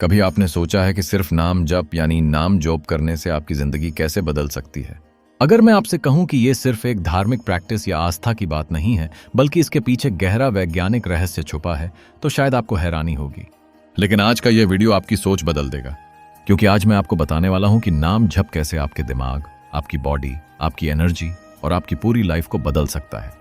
कभी आपने सोचा है कि सिर्फ नाम जप यानी नाम जोप करने से आपकी जिंदगी कैसे बदल सकती है? अगर मैं आपसे कहूं कि यह सिर्फ एक धार्मिक प्रैक्टिस या आस्था की बात नहीं है, बल्कि इसके पीछे गहरा वैज्ञानिक रहस्य छुपा है, तो शायद आपको हैरानी होगी। लेकिन आज का यह वीडियो आपकी सोच बदल देगा, क्योंकि आज मैं आपको बताने वाला हूं कि नाम जप कैसे आपके दिमाग, आपकी बॉडी, आपकी एनर्जी और आपकी पूरी लाइफ को बदल सकता है।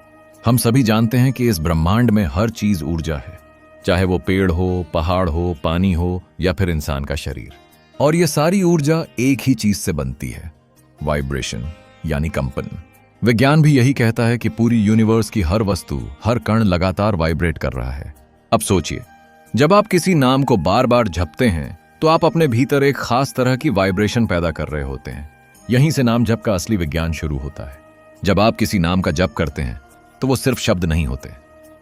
हम सभी जानते हैं कि इस ब्रह्मांड में हर चीज ऊर्जा है, चाहे वो पेड़ हो, पहाड़ हो, पानी हो या फिर इंसान का शरीर। और ये सारी ऊर्जा एक ही चीज से बनती है, वाइब्रेशन यानी कंपन। विज्ञान भी यही कहता है कि पूरी यूनिवर्स की हर वस्तु, हर कण लगातार वाइब्रेट कर रहा है। अब सोचिए, जब आप किसी नाम को बार बार जपते हैं तो आप अपने भीतर एक खास तरह की वाइब्रेशन पैदा कर रहे होते हैं। यहीं से नाम जप का असली विज्ञान शुरू होता है। जब आप किसी नाम का जप करते हैं तो वो सिर्फ शब्द नहीं होते,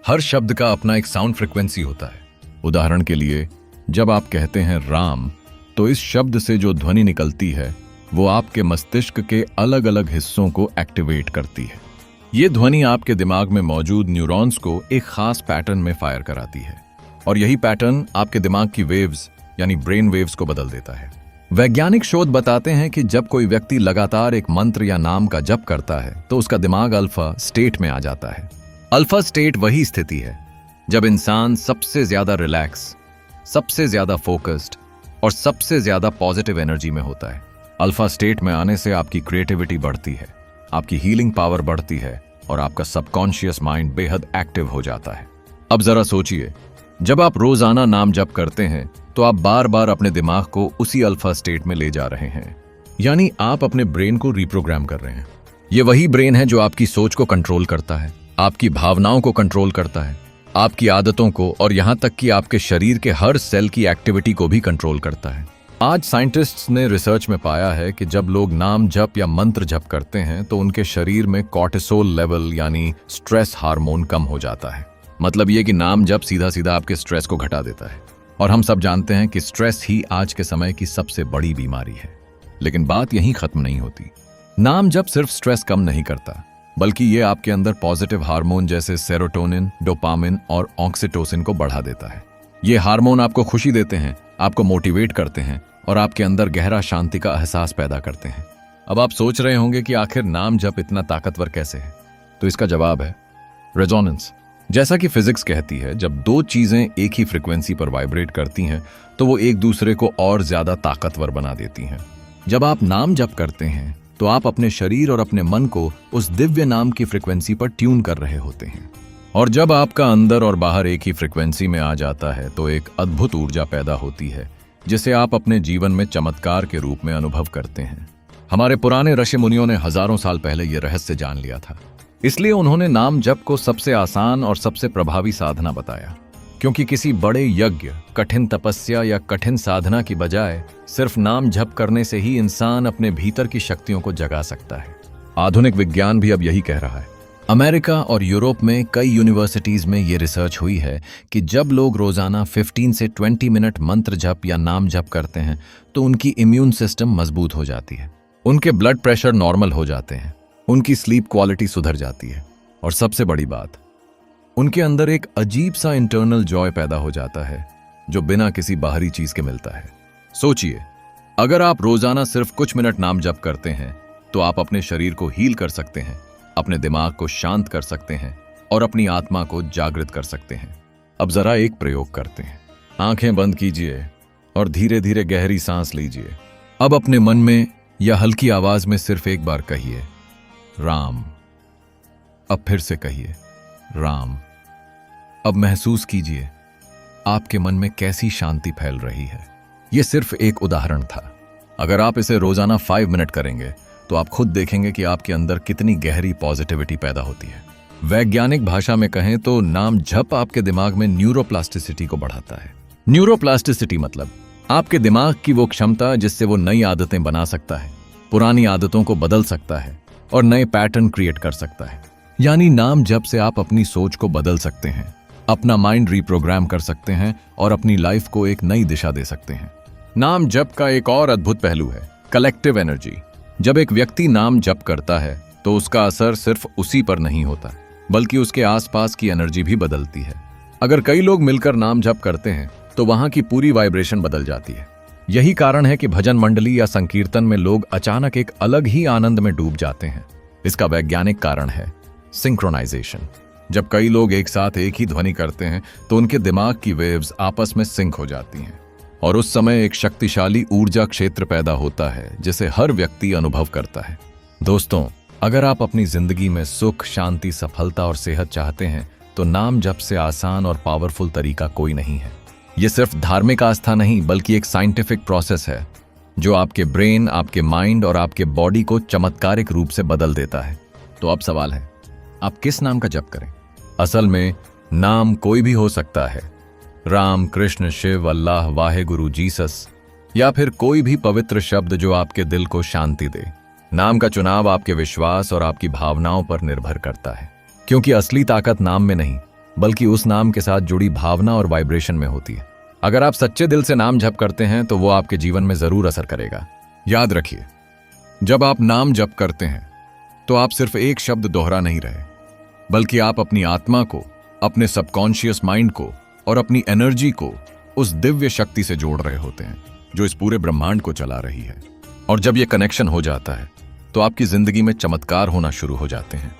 हर शब्द का अपना एक साउंड फ्रिक्वेंसी होता है। उदाहरण के लिए, जब आप कहते हैं राम, तो इस शब्द से जो ध्वनि निकलती है वो आपके मस्तिष्क के अलग अलग हिस्सों को एक्टिवेट करती है। ये ध्वनि आपके दिमाग में मौजूद न्यूरॉन्स को एक खास पैटर्न में फायर कराती है, और यही पैटर्न आपके दिमाग की वेव्स यानी ब्रेन वेव्स को बदल देता है। वैज्ञानिक शोध बताते हैं कि जब कोई व्यक्ति लगातार एक मंत्र या नाम का जप करता है तो उसका दिमाग अल्फा स्टेट में आ जाता है। अल्फा स्टेट वही स्थिति है जब इंसान सबसे ज्यादा रिलैक्स, सबसे ज्यादा फोकस्ड और सबसे ज्यादा पॉजिटिव एनर्जी में होता है। अल्फा स्टेट में आने से आपकी क्रिएटिविटी बढ़ती है, आपकी हीलिंग पावर बढ़ती है और आपका सबकॉन्शियस माइंड बेहद एक्टिव हो जाता है। अब जरा सोचिए, जब आप रोजाना नाम जप करते हैं तो आप बार बार अपने दिमाग को उसी अल्फा स्टेट में ले जा रहे हैं, यानी आप अपने ब्रेन को रिप्रोग्राम कर रहे हैं। ये वही ब्रेन है जो आपकी सोच को कंट्रोल करता है, आपकी भावनाओं को कंट्रोल करता है, आपकी आदतों को और यहां तक कि आपके शरीर के हर सेल की एक्टिविटी को भी कंट्रोल करता है। आज साइंटिस्ट्स ने रिसर्च में पाया है कि जब लोग नाम जप या मंत्र जप करते हैं तो उनके शरीर में कॉर्टिसोल लेवल यानी स्ट्रेस हार्मोन कम हो जाता है। मतलब ये कि नाम जप सीधा सीधा आपके स्ट्रेस को घटा देता है। और हम सब जानते हैं कि स्ट्रेस ही आज के समय की सबसे बड़ी बीमारी है। लेकिन बात यहीं खत्म नहीं होती। नाम जप सिर्फ स्ट्रेस कम नहीं करता, बल्कि ये आपके अंदर पॉजिटिव हार्मोन जैसे सेरोटोनिन, डोपामिन और ऑक्सीटोसिन को बढ़ा देता है। ये हार्मोन आपको खुशी देते हैं, आपको मोटिवेट करते हैं और आपके अंदर गहरा शांति का एहसास पैदा करते हैं। अब आप सोच रहे होंगे कि आखिर नाम जप इतना ताकतवर कैसे है? तो इसका जवाब है रेजोनेंस। जैसा कि फिजिक्स कहती है, जब दो चीजें एक ही फ्रिक्वेंसी पर वाइब्रेट करती हैं तो वो एक दूसरे को और ज्यादा ताकतवर बना देती हैं। जब आप नाम जप करते हैं तो आप अपने शरीर और अपने मन को उस दिव्य नाम की फ्रिक्वेंसी पर ट्यून कर रहे होते हैं। और जब आपका अंदर और बाहर एक ही फ्रिक्वेंसी में आ जाता है तो एक अद्भुत ऊर्जा पैदा होती है, जिसे आप अपने जीवन में चमत्कार के रूप में अनुभव करते हैं। हमारे पुराने ऋषि मुनियों ने हजारों साल पहले यह रहस्य जान लिया था, इसलिए उन्होंने नाम जप को सबसे आसान और सबसे प्रभावी साधना बताया। क्योंकि किसी बड़े यज्ञ, कठिन तपस्या या कठिन साधना की बजाय सिर्फ नाम जप करने से ही इंसान अपने भीतर की शक्तियों को जगा सकता है। आधुनिक विज्ञान भी अब यही कह रहा है। अमेरिका और यूरोप में कई यूनिवर्सिटीज में ये रिसर्च हुई है कि जब लोग रोजाना 15 से 20 मिनट मंत्र जप या नाम जप करते हैं तो उनकी इम्यून सिस्टम मजबूत हो जाती है, उनके ब्लड प्रेशर नॉर्मल हो जाते हैं, उनकी स्लीप क्वालिटी सुधर जाती है और सबसे बड़ी बात, उनके अंदर एक अजीब सा इंटरनल जॉय पैदा हो जाता है जो बिना किसी बाहरी चीज के मिलता है। सोचिए, अगर आप रोजाना सिर्फ कुछ मिनट नाम जप करते हैं तो आप अपने शरीर को हील कर सकते हैं, अपने दिमाग को शांत कर सकते हैं और अपनी आत्मा को जागृत कर सकते हैं। अब जरा एक प्रयोग करते हैं। आंखें बंद कीजिए और धीरे धीरे गहरी सांस लीजिए। अब अपने मन में या हल्की आवाज में सिर्फ एक बार कहिए राम। अब फिर से कहिए राम। अब महसूस कीजिए आपके मन में कैसी शांति फैल रही है। यह सिर्फ एक उदाहरण था। अगर आप इसे रोजाना 5 मिनट करेंगे तो आप खुद देखेंगे कि आपके अंदर कितनी गहरी पॉजिटिविटी पैदा होती है। वैज्ञानिक भाषा में कहें तो नाम जप आपके दिमाग में न्यूरोप्लास्टिसिटी को बढ़ाता है। न्यूरोप्लास्टिसिटी मतलब आपके दिमाग की वो क्षमता जिससे वो नई आदतें बना सकता है, पुरानी आदतों को बदल सकता है और नए पैटर्न क्रिएट कर सकता है। यानी नाम जप से आप अपनी सोच को बदल सकते हैं, अपना माइंड रिप्रोग्राम कर सकते हैं और अपनी लाइफ को एक नई दिशा दे सकते हैं। नाम जप का एक और अद्भुत पहलू है कलेक्टिव एनर्जी। जब एक व्यक्ति नाम जप करता है तो उसका असर सिर्फ उसी पर नहीं होता, बल्कि उसके आसपास की एनर्जी भी बदलती है। अगर कई लोग मिलकर नाम जप करते हैं तो वहां की पूरी वाइब्रेशन बदल जाती है। यही कारण है कि भजन मंडली या संकीर्तन में लोग अचानक एक अलग ही आनंद में डूब जाते हैं। इसका वैज्ञानिक कारण है सिंक्रोनाइजेशन। जब कई लोग एक साथ एक ही ध्वनि करते हैं तो उनके दिमाग की वेव्स आपस में सिंक हो जाती हैं और उस समय एक शक्तिशाली ऊर्जा क्षेत्र पैदा होता है जिसे हर व्यक्ति अनुभव करता है। दोस्तों, अगर आप अपनी जिंदगी में सुख, शांति, सफलता और सेहत चाहते हैं तो नाम जप से आसान और पावरफुल तरीका कोई नहीं है। यह सिर्फ धार्मिक आस्था नहीं बल्कि एक साइंटिफिक प्रोसेस है जो आपके ब्रेन, आपके माइंड और आपके बॉडी को चमत्कारिक रूप से बदल देता है। तो अब सवाल है, आप किस नाम का जप करें? असल में नाम कोई भी हो सकता है। राम, कृष्ण, शिव, अल्लाह, वाहेगुरु, जीसस या फिर कोई भी पवित्र शब्द जो आपके दिल को शांति दे। नाम का चुनाव आपके विश्वास और आपकी भावनाओं पर निर्भर करता है, क्योंकि असली ताकत नाम में नहीं बल्कि उस नाम के साथ जुड़ी भावना और वाइब्रेशन में होती है। अगर आप सच्चे दिल से नाम जप करते हैं तो वो आपके जीवन में जरूर असर करेगा। याद रखिए, जब आप नाम जप करते हैं तो आप सिर्फ एक शब्द दोहरा नहीं रहे, बल्कि आप अपनी आत्मा को, अपने सबकॉन्शियस माइंड को और अपनी एनर्जी को उस दिव्य शक्ति से जोड़ रहे होते हैं जो इस पूरे ब्रह्मांड को चला रही है। और जब यह कनेक्शन हो जाता है तो आपकी जिंदगी में चमत्कार होना शुरू हो जाते हैं।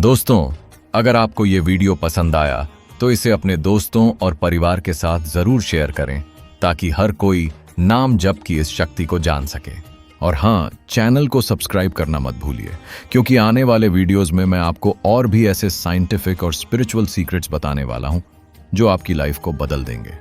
दोस्तों, अगर आपको ये वीडियो पसंद आया तो इसे अपने दोस्तों और परिवार के साथ जरूर शेयर करें ताकि हर कोई नाम जप की इस शक्ति को जान सके। और हाँ, चैनल को सब्सक्राइब करना मत भूलिए, क्योंकि आने वाले वीडियोस में मैं आपको और भी ऐसे साइंटिफिक और स्पिरिचुअल सीक्रेट्स बताने वाला हूं जो आपकी लाइफ को बदल देंगे।